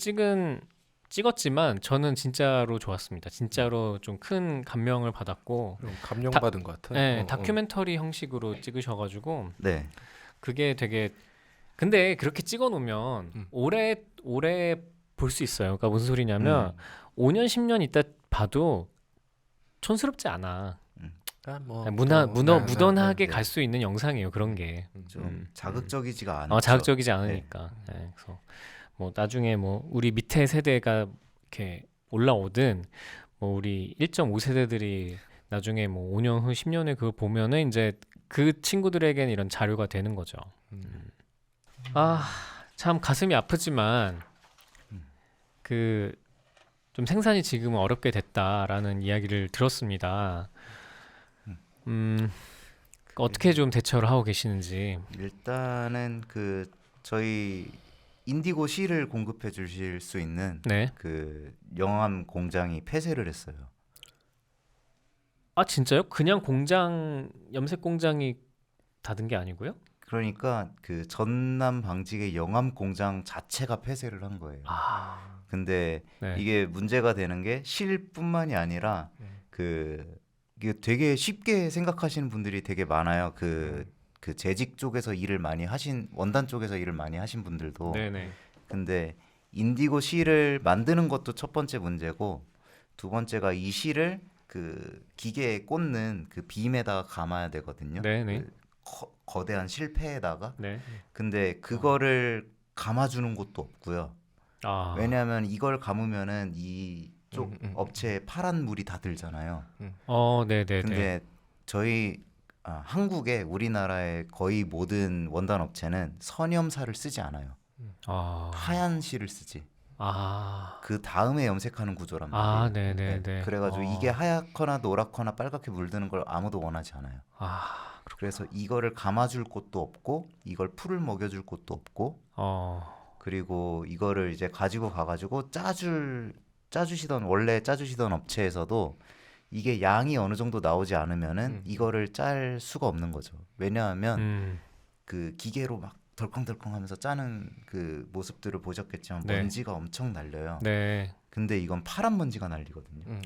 찍었지만 저는 진짜로 좋았습니다. 진짜로 좀 큰 감명을 받았고, 감명받은 것 같아. 네, 다큐멘터리 형식으로 찍으셔가지고 네. 그게 되게 근데 그렇게 찍어놓으면 오래 볼 수 있어요. 그러니까 무슨 소리냐면 5년 10년 있다 봐도 촌스럽지 않아. 무던하게 네. 갈 수 있는 영상이에요. 그런 게. 좀 자극적이지가 않죠. 자극적이지 않으니까. 네, 그래서 뭐 나중에 뭐 우리 밑에 세대가 이렇게 올라오든 뭐 우리 1.5세대들이 나중에 뭐 5년 후 10년 후에 그걸 보면은 이제 그 친구들에게는 이런 자료가 되는 거죠. 참 가슴이 아프지만 그 좀 생산이 지금 어렵게 됐다라는 이야기를 들었습니다. 어떻게 좀 대처를 하고 계시는지. 일단은 그 저희 인디고 실을 공급해 주실 수 있는 네. 그 영암 공장이 폐쇄를 했어요. 아 진짜요? 그냥 염색 공장이 닫은 게 아니고요? 그러니까 그 전남 방직의 영암 공장 자체가 폐쇄를 한 거예요. 근데 네. 이게 문제가 되는 게 실뿐만이 아니라 이게 되게 쉽게 생각하시는 분들이 되게 많아요. 그 재직 쪽에서 일을 많이 하신 원단 쪽에서 일을 많이 하신 분들도. 네네. 근데 인디고 실을 만드는 것도 첫 번째 문제고 두 번째가 이 실을 그 기계에 꽂는 그 빔에다가 감아야 되거든요. 네네. 거대한 실패에다가. 네. 근데 그거를 감아주는 곳도 없고요. 왜냐하면 이걸 감으면은 이쪽 업체에 파란 물이 다 들잖아요. 네네네. 근데 저희 한국의 우리나라의 거의 모든 원단 업체는 선염사를 쓰지 않아요. 하얀 실을 쓰지. 그 다음에 염색하는 구조란 말이에요. 네네네. 그래가지고 이게 하얗거나 노랗거나 빨갛게 물드는 걸 아무도 원하지 않아요. 그래서 이거를 감아줄 곳도 없고 이걸 풀을 먹여줄 곳도 없고 그리고 이거를 이제 가지고 가가지고 짜주시던 원래 짜주시던 업체에서도 이게 양이 어느 정도 나오지 않으면은 이거를 짤 수가 없는 거죠. 왜냐하면 그 기계로 막 덜컹덜컹하면서 짜는 그 모습들을 보셨겠지만 네. 먼지가 엄청 날려요. 네. 근데 이건 파란 먼지가 날리거든요.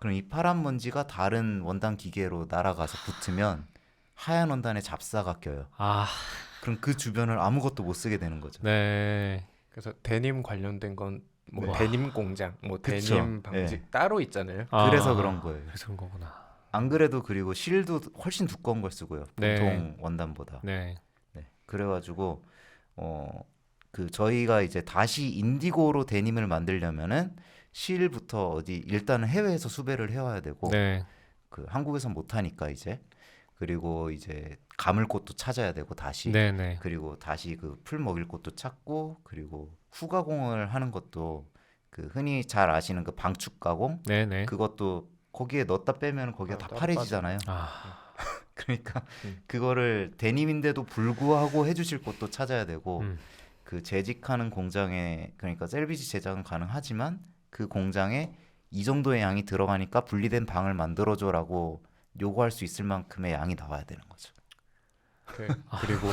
그럼 이 파란 먼지가 다른 원단 기계로 날아가서 붙으면 하얀 원단에 잡사가 껴요. 그럼 그 주변을 아무것도 못 쓰게 되는 거죠. 네. 그래서 데님 관련된 건 뭐 네. 데님 공장, 뭐 그쵸. 데님 방직 따로 있잖아요. 그래서 그런 거예요. 그래서 그런 거구나. 안 그래도 그리고 실도 훨씬 두꺼운 걸 쓰고요. 네. 보통 원단보다. 네. 네. 그래가지고 저희가 이제 다시 인디고로 데님을 만들려면은 실부터 어디 일단은 해외에서 수배를 해와야 되고 네. 그 한국에선 못 하니까 이제 그리고 이제 감을 곳도 찾아야 되고 다시 네네. 그리고 다시 그 풀 먹일 곳도 찾고 그리고 후가공을 하는 것도 그 흔히 잘 아시는 그 방축 가공 네네. 그것도 거기에 넣었다 빼면 거기가 다 따로 파래지잖아요. 아, 그러니까 음. 그거를 데님인데도 불구하고 해주실 곳도 찾아야 되고 음. 그 재직하는 공장에 그러니까 셀비지 제작은 가능하지만 그 공장에 이 정도의 양이 들어가니까 분리된 방을 만들어줘라고 요구할 수 있을 만큼의 양이 나와야 되는 거죠. 그리고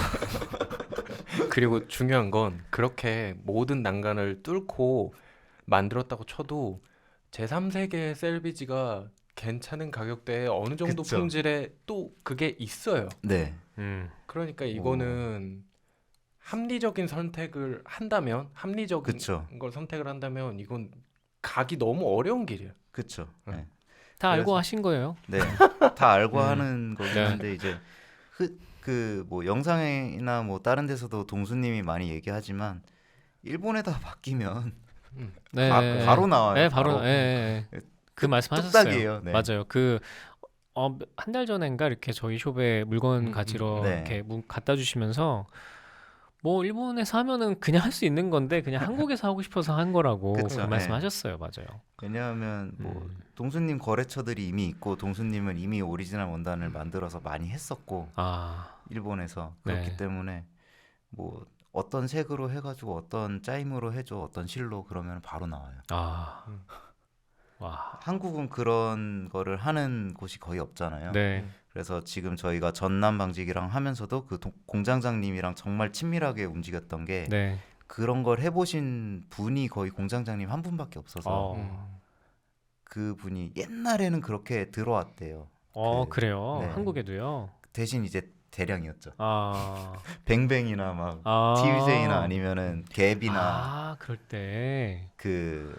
그리고 중요한 건 그렇게 모든 난간을 뚫고 만들었다고 쳐도 제3세계 셀비지가 괜찮은 가격대에 어느 정도 그쵸. 품질에 또 그게 있어요. 네, 그러니까 이거는 합리적인 선택을 한다면 합리적인 그쵸, 걸 선택을 한다면 이건 가기 너무 어려운 길이에요. 그쵸. 네, 다 알고 그래서- 하신 거예요. 네, 다 알고 음. 하는 거긴 네. 한데 이제 그 뭐 영상이나 뭐 다른 데서도 동수님이 많이 얘기하지만 일본에다 바뀌면 네. 바로 나와요. 네, 바로. 바로. 예, 예. 그 말씀하셨어요. 뚝딱이에요. 네. 맞아요. 그 한 달 전인가 이렇게 저희 숍에 물건 가지러 네. 이렇게 갖다 주시면서 뭐 일본에서 하면은 그냥 할 수 있는 건데 그냥 한국에서 하고 싶어서 한 거라고 그쵸, 그 네. 말씀하셨어요. 맞아요. 왜냐하면 뭐 음. 동수님 거래처들이 이미 있고 동수님은 이미 오리지널 원단을 만들어서 많이 했었고 아, 일본에서 그렇기 네. 때문에 뭐 어떤 색으로 해가지고 어떤 짜임으로 해줘 어떤 실로 그러면 바로 나와요. 아, 음. 와, 한국은 그런 거를 하는 곳이 거의 없잖아요. 네, 그래서 지금 저희가 전남 방직이랑 하면서도 그 공장장님이랑 정말 친밀하게 움직였던 게 네. 그런 걸 해보신 분이 거의 공장장님 한 분밖에 없어서 어, 그 분이 옛날에는 그렇게 들어왔대요. 그- 그래요. 네. 한국에도. 대신 이제 대량이었죠. 아, 뱅뱅이나 막 아, TVJ나 아니면은 갭이나 아, 그럴 때 그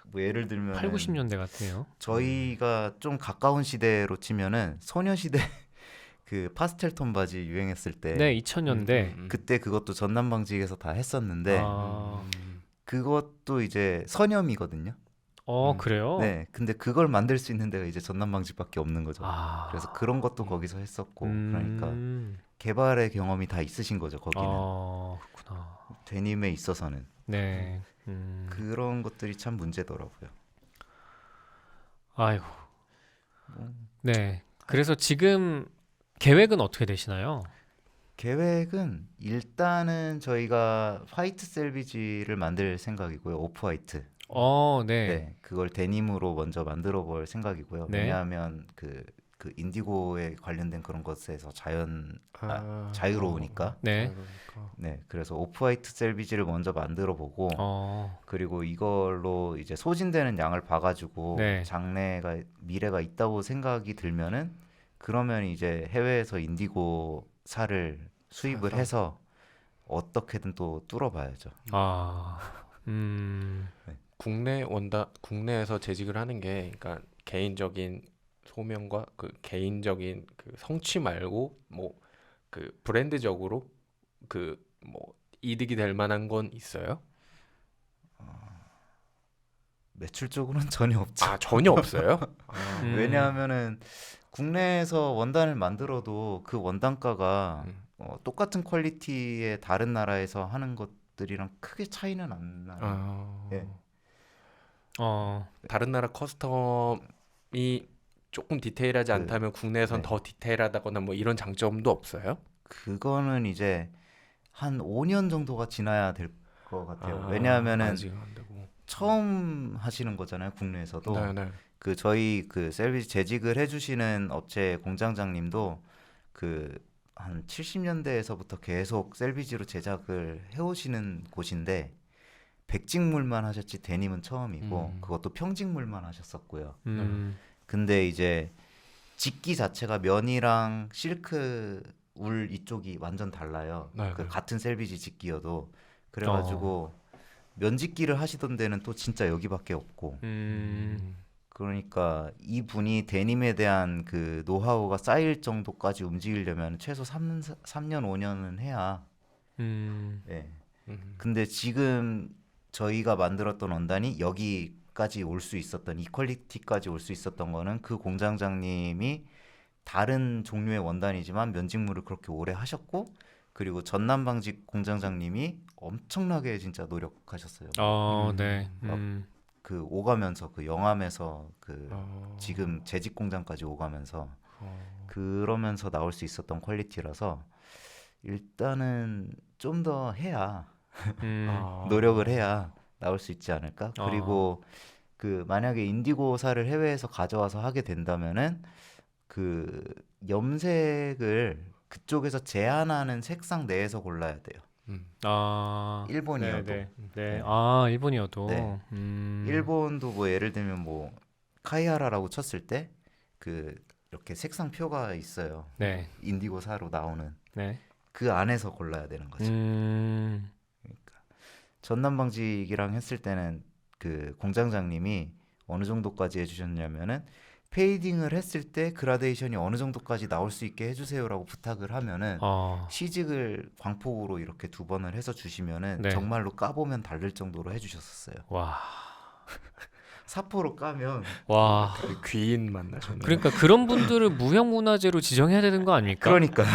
뭐 예를 들면 8, 90년대 같네요. 저희가 좀 가까운 시대로 치면은 소녀시대 그 파스텔 톤 바지 유행했을 때 네, 2000년대. 그때 그것도 전남 방직에서 다 했었는데 아, 그것도 이제 선염이거든요. 그래요? 네, 근데 그걸 만들 수 있는 데가 이제 전남 방직밖에 없는 거죠. 아, 그래서 그런 것도 거기서 했었고 그러니까 음, 개발의 경험이 다 있으신 거죠 거기는 그렇구나. 데님에 있어서는 네, 그런 것들이 참 문제더라고요. 아이고. 네. 그래서 지금 계획은 어떻게 되시나요? 계획은 일단은 저희가 화이트 셀비지를 만들 생각이고요. 오프 화이트. 네. 네, 그걸 데님으로 먼저 만들어 볼 생각이고요. 네. 왜냐하면 그 인디고에 관련된 그런 것에서 자유로우니까. 네. 자유로우니까. 네, 그래서 오프 화이트 셀비지를 먼저 만들어 보고 그리고 이걸로 이제 소진되는 양을 봐가지고 네. 장래가 미래가 있다고 생각이 들면은 그러면 이제 해외에서 인디고 살을 수입을 사서. 해서 어떻게든 또 뚫어봐야죠. 국내에서 재직을 하는 게 그러니까 개인적인 소명과 그 개인적인 그 성취 말고 뭐 그 브랜드적으로 그 뭐 이득이 될 만한 건 있어요? 매출적으로는 전혀 없죠. 아, 전혀 없어요? 왜냐하면은 국내에서 원단을 만들어도 그 원단가가 똑같은 퀄리티의 다른 나라에서 하는 것들이랑 크게 차이는 안 나요. 예. 다른 나라 커스텀이 조금 디테일하지 않다면 국내에선 네. 더 디테일하다거나 뭐 이런 장점도 없어요? 그거는 이제 한 5년 정도가 지나야 될 것 같아요. 왜냐하면은 아직 안 되고. 처음 하시는 거잖아요, 국내에서도. 네, 네. 그 저희 그 셀비지 재직을 해주시는 업체 공장장님도 그 한 70년대에서부터 계속 셀비지로 제작을 해오시는 곳인데 백직물만 하셨지 데님은 처음이고 그것도 평직물만 하셨었고요. 근데 이제 직기 자체가 면이랑 실크 울 이쪽이 완전 달라요. 네, 그 네. 같은 셀비지 직기여도 그래가지고 면직기를 하시던 데는 또 진짜 여기밖에 없고 그러니까 이분이 데님에 대한 그 노하우가 쌓일 정도까지 움직이려면 최소 3년 5년은 해야 네. 근데 지금 저희가 만들었던 원단이 여기 까지 올 수 있었던 이 퀄리티까지 올 수 있었던 거는 그 공장장님이 다른 종류의 원단이지만 면직무를 그렇게 오래 하셨고 그리고 전남방직 공장장님이 엄청나게 진짜 노력하셨어요. 네. 그 오가면서 그 영암에서 그 어, 지금 재직 공장까지 오가면서 어, 그러면서 나올 수 있었던 퀄리티라서 일단은 좀 더 해야 노력을 해야 나올 수 있지 않을까? 그리고 그 만약에 인디고사를 해외에서 가져와서 하게 된다면은 그 염색을 그쪽에서 제한하는 색상 내에서 골라야 돼요. 일본이어도. 네. 네. 일본이어도. 네. 일본도 뭐 예를 들면 뭐 카이하라라고 쳤을 때 그 이렇게 색상표가 있어요. 네. 인디고사로 나오는 네. 그 안에서 골라야 되는 거죠. 전남방직이랑 했을 때는 그 공장장님이 어느 정도까지 해주셨냐면은 페이딩을 했을 때 그라데이션이 어느 정도까지 나올 수 있게 해주세요라고 부탁을 하면은 시직을 광폭으로 이렇게 2번을 해서 주시면은 네. 정말로 까보면 다를 정도로 해주셨었어요. 와. 사포로 까면 와. 그 귀인 만나셨네. 그러니까 그런 분들을 무형문화재로 지정해야 되는 거 아닙니까? 그러니까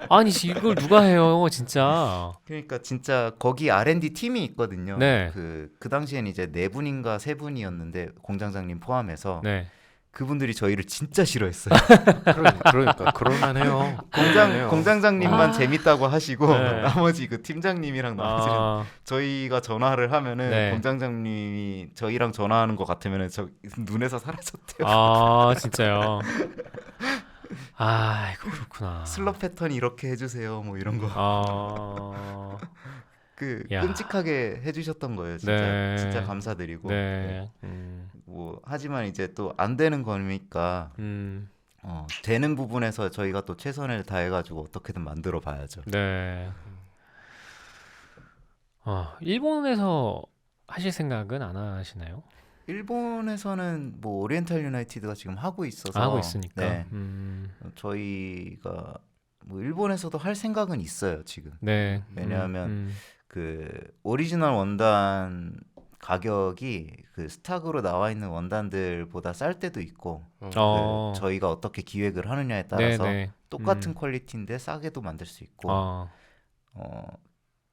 아니 이걸 누가 해요, 진짜. 그러니까 진짜 거기 R&D 팀이 있거든요. 네. 그 당시엔 이제 4분인가 3분이었는데 공장장님 포함해서 네. 그분들이 저희를 진짜 싫어했어요. 그러니까 그럴만해요. 공장장님만 재밌다고 하시고 네. 나머지 그 팀장님이랑 나머지는 아, 저희가 전화를 하면은 네. 공장장님이 저희랑 전화하는 것 같으면은 저 눈에서 사라졌대요. 진짜요. 이거 그렇구나. 슬럽 패턴 이렇게 해주세요. 뭐 이런 거. 야. 끔찍하게 해주셨던 거예요. 진짜 네. 진짜 감사드리고. 네. 뭐 하지만 이제 또 안 되는 거니까 되는 부분에서 저희가 또 최선을 다해가지고 어떻게든 만들어 봐야죠. 네. 일본에서 하실 생각은 안 하시나요? 일본에서는 뭐 오리엔탈 유나이티드가 지금 하고 있어서 하고 있으니까. 네. 저희가 뭐 일본에서도 할 생각은 있어요 지금. 네. 왜냐하면 그 오리지널 원단 가격이 그 스탁으로 나와 있는 원단들보다 쌀 때도 있고 그 저희가 어떻게 기획을 하느냐에 따라서 네네. 똑같은 퀄리티인데 싸게도 만들 수 있고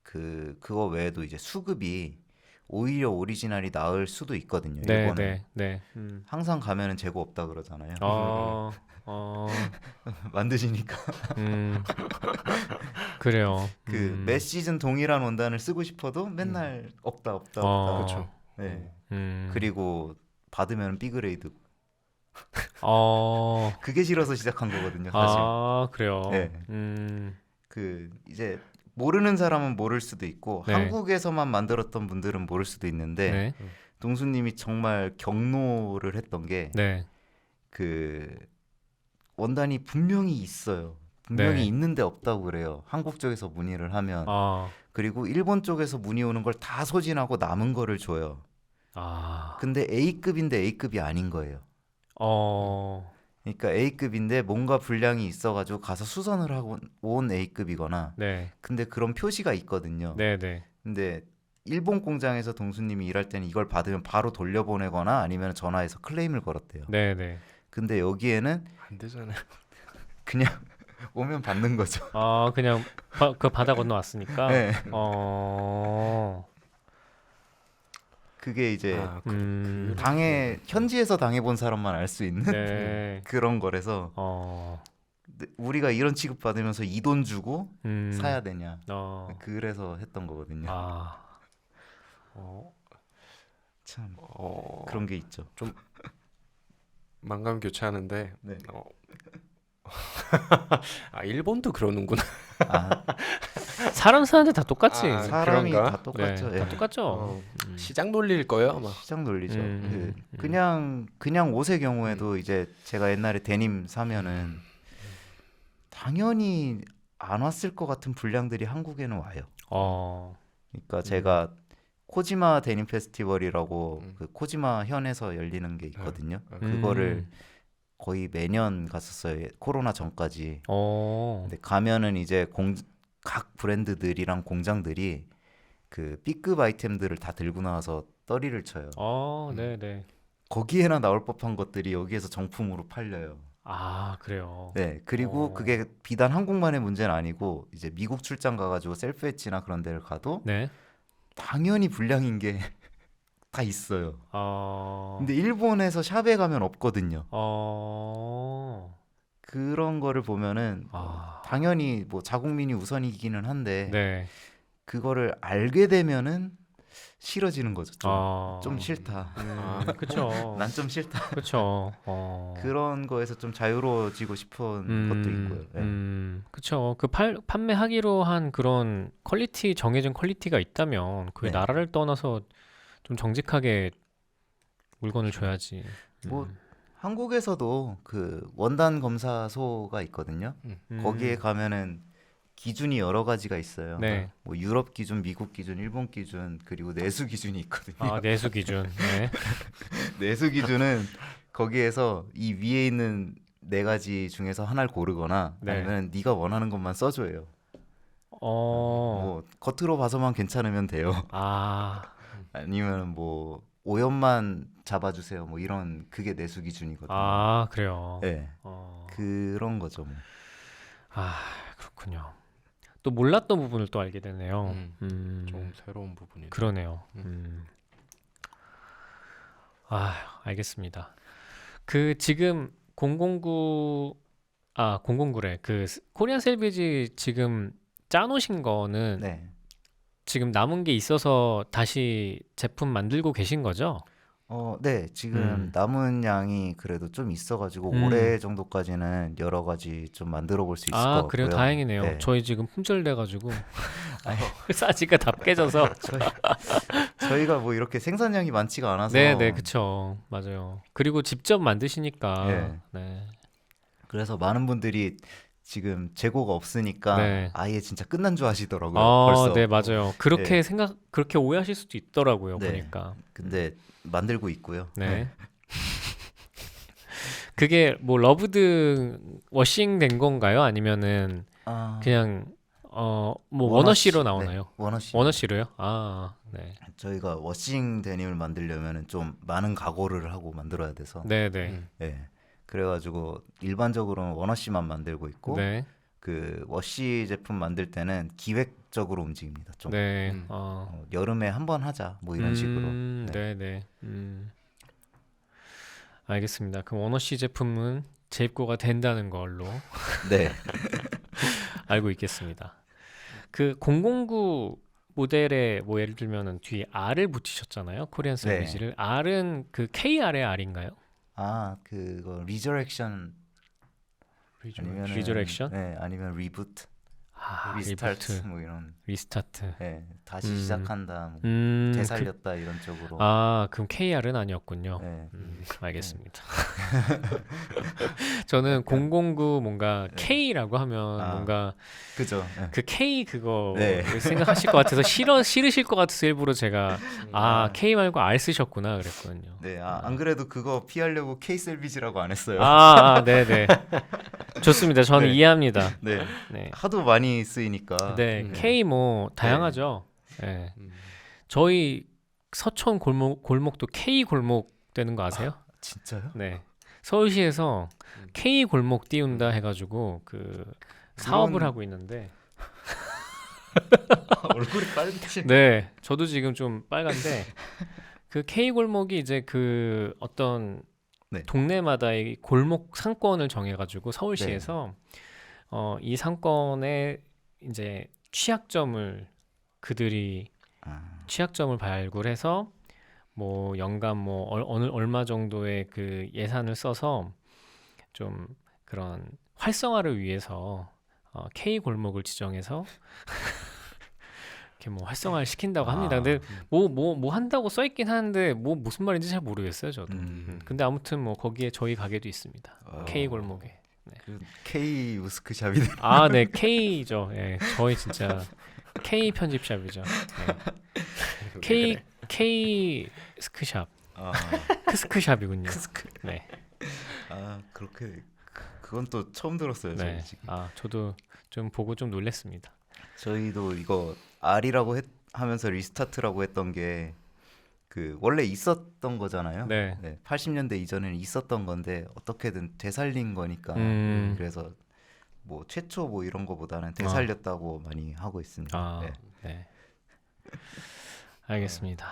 그거 외에도 이제 수급이 오히려 오리지널이 나을 수도 있거든요. 일본은 항상 가면은 재고 없다 그러잖아요. 만드시니까 그래요. 그 매 시즌 동일한 원단을 쓰고 싶어도 맨날 없다. 그렇죠. 네. 그리고 받으면 B그레이드. 그게 싫어서 시작한 거거든요, 사실. 그래요. 네. 그 이제 모르는 사람은 모를 수도 있고 네. 한국에서만 만들었던 분들은 모를 수도 있는데 네. 동수님이 정말 경로를 했던 게 네. 그 원단이 분명히 있어요. 분명히 네. 있는데 없다고 그래요. 한국 쪽에서 문의를 하면. 그리고 일본 쪽에서 문의 오는 걸 다 소진하고 남은 거를 줘요. 근데 A급인데 A급이 아닌 거예요. 그러니까 A급인데 뭔가 불량이 있어가지고 가서 수선을 하고 온 A급이거나 네. 근데 그런 표시가 있거든요. 네. 근데 일본 공장에서 동수님이 일할 때는 이걸 받으면 바로 돌려보내거나 아니면 전화해서 클레임을 걸었대요. 네. 근데 여기에는 안 되잖아요. 그냥 오면 받는 거죠. 그냥 그 바다 건너 왔으니까. 네. 그게 이제 현지에서 당해본 사람만 알 수 있는 네. 그런 거라서 우리가 이런 취급 받으면서 이 돈 주고 사야 되냐 그래서 했던 거거든요. 참 그런 게 있죠. 좀 만감 교차하는데 네. 일본도 그러는구나. 사람 사는데 다 똑같이. 사람이 그런가? 다 똑같죠. 네, 예. 다 똑같죠. 시장 논리일 거예요 아마. 시장 논리죠. 음. 그냥 옷의 경우에도 이제 제가 옛날에 데님 사면은 당연히 안 왔을 것 같은 불량들이 한국에는 와요. 그러니까 제가 코지마 데님 페스티벌이라고 그 코지마 현에서 열리는 게 있거든요. 그거를 거의 매년 갔었어요. 코로나 전까지. 근데 가면은 이제 각 브랜드들이랑 공장들이 그 B급 아이템들을 다 들고 나와서 떨이를 쳐요. 네네. 거기에나 나올 법한 것들이 여기에서 정품으로 팔려요. 아, 그래요. 네, 그리고 그게 비단 한국만의 문제는 아니고 이제 미국 출장 가가지고 셀프 엣지나 그런 데를 가도 네. 당연히 불량인 게 다 있어요. 어, 근데 일본에서 샵에 가면 없거든요. 어, 그런 거를 보면은 아, 당연히 뭐 자국민이 우선이기는 한데 네. 그거를 알게 되면은 싫어지는 거죠. 좀 아, 싫다. 그쵸. 난 좀 싫다. 그쵸. 그런 거에서 좀 자유로워지고 싶은 것도 있고요. 네. 그쵸. 그 판매하기로 한 그런 퀄리티, 정해진 퀄리티가 있다면 그 네. 나라를 떠나서 좀 정직하게 물건을 줘야지. 뭐 한국에서도 그 원단 검사소가 있거든요. 거기에 가면은 기준이 여러 가지가 있어요. 네. 뭐 유럽 기준, 미국 기준, 일본 기준, 그리고 내수 기준이 있거든요. 아, 내수 기준. 네. 내수 기준은 거기에서 이 위에 있는 네 가지 중에서 하나를 고르거나 네. 아니면 네가 원하는 것만 써줘요. 뭐 겉으로 봐서만 괜찮으면 돼요. 아, 아니면 뭐 오염만 잡아주세요. 뭐 이런 그게 내수 기준이거든요. 아, 그래요. 네, 어, 그런 거죠. 뭐. 아, 그렇군요. 또 몰랐던 부분을 또 알게 되네요. 좀 새로운 부분이. 그러네요. 아, 알겠습니다. 그 지금 009래. 그 코리안 셀비지 지금 짜놓으신 거는 네. 지금 남은 게 있어서 다시 제품 만들고 계신 거죠? 네, 지금 음. 남은 양이 그래도 좀 있어가지고 음. 올해 정도까지는 여러 가지 좀 만들어 볼 수 있을 것 아, 같고요. 그래요? 다행이네요. 네. 저희 지금 품절돼가지고 싸지가 다 깨져서. 저희가 뭐 이렇게 생산량이 많지가 않아서 네, 그쵸. 맞아요. 그리고 직접 만드시니까. 네. 네. 그래서 많은 분들이 지금 재고가 없으니까 네. 아예 진짜 끝난 줄 아시더라고요. 벌써. 네, 맞아요. 그렇게 네. 그렇게 오해하실 수도 있더라고요, 네. 보니까. 근데 만들고 있고요. 네. 그게 뭐 러브드 워싱 된 건가요? 아니면은 아, 그냥 뭐 원어시. 원어시로 네, 나오나요? 원어시. 원어시로요? 아, 네. 저희가 워싱 데님을 만들려면 좀 많은 각오를 하고 만들어야 돼서 네, 네. 네. 그래가지고 일반적으로는 원어시만 만들고 있고 네. 그 워시 제품 만들 때는 기획적으로 움직입니다. 좀 네. 여름에 한 번 하자 뭐 이런 식으로. 네, 네. 알겠습니다. 그럼 원어시 제품은 재입고가 된다는 걸로 네. 알고 있겠습니다. 그 009 모델에 뭐 예를 들면은 뒤에 R을 붙이셨잖아요. 코리안 네. 셀비지를. R은 그 KR의 R인가요? 아, 그거 리저렉션 아니면 리저렉션? 네, 아니면 리부트, 아, 리스타트 리부트, 뭐 이런. 리스타트. 네, 다시 음. 시작한다, 뭐 그, 되살렸다 이런 쪽으로. 그럼 KR은 아니었군요. 네. 알겠습니다. 저는 009 뭔가 K라고 하면 아. 뭔가 그죠. 네. 그 K 그거 네. 생각하실 것 같아서 싫으실 것 같아서 일부러 제가 K 말고 R 쓰셨구나 그랬거든요. 네, 안 그래도 그거 피하려고 K셀비지라고 안 했어요. 네네. 좋습니다. 저는 네. 이해합니다. 네, 네. 하도 많이 쓰이니까. 네, K 뭐 다양하죠. 네. 저희 서촌 골목도 K 골목 되는 거 아세요? 진짜요? 네. 서울시에서 K 골목 띄운다 해가지고 그 사업을 하고 있는데. 얼굴이 빨개지네. 네, 저도 지금 좀 빨간데 그 K 골목이 이제 그 어떤 네. 동네마다의 골목 상권을 정해가지고 서울시에서 이 상권에 이제 그들이 취약점을 발굴해서 뭐 연간 뭐 어느 얼마 정도의 그 예산을 써서 좀 그런 활성화를 위해서 K 골목을 지정해서 이렇게 뭐 활성화를 시킨다고 합니다. 근데 뭐 한다고 써 있긴 하는데 뭐 무슨 말인지 잘 모르겠어요, 저도. 근데 아무튼 뭐 거기에 저희 가게도 있습니다. K 골목에. 그 K 우스크샵이네. 네, K죠. 예, 저희 진짜 K 편집샵이죠. 네. K 스크샵. 크스크샵이군요. 네. 그렇게 그건 또 처음 들었어요. 네. 저희 지금. 저도 좀 보고 좀 놀랐습니다. 저희도 이거 R이라고 하면서 리스타트라고 했던 게 그 원래 있었던 거잖아요. 네. 80년대 이전에는 있었던 건데 어떻게든 되살린 거니까 그래서 뭐 최초 뭐 이런 거보다는 되살렸다고 많이 하고 있습니다. 아, 네. 네. 알겠습니다.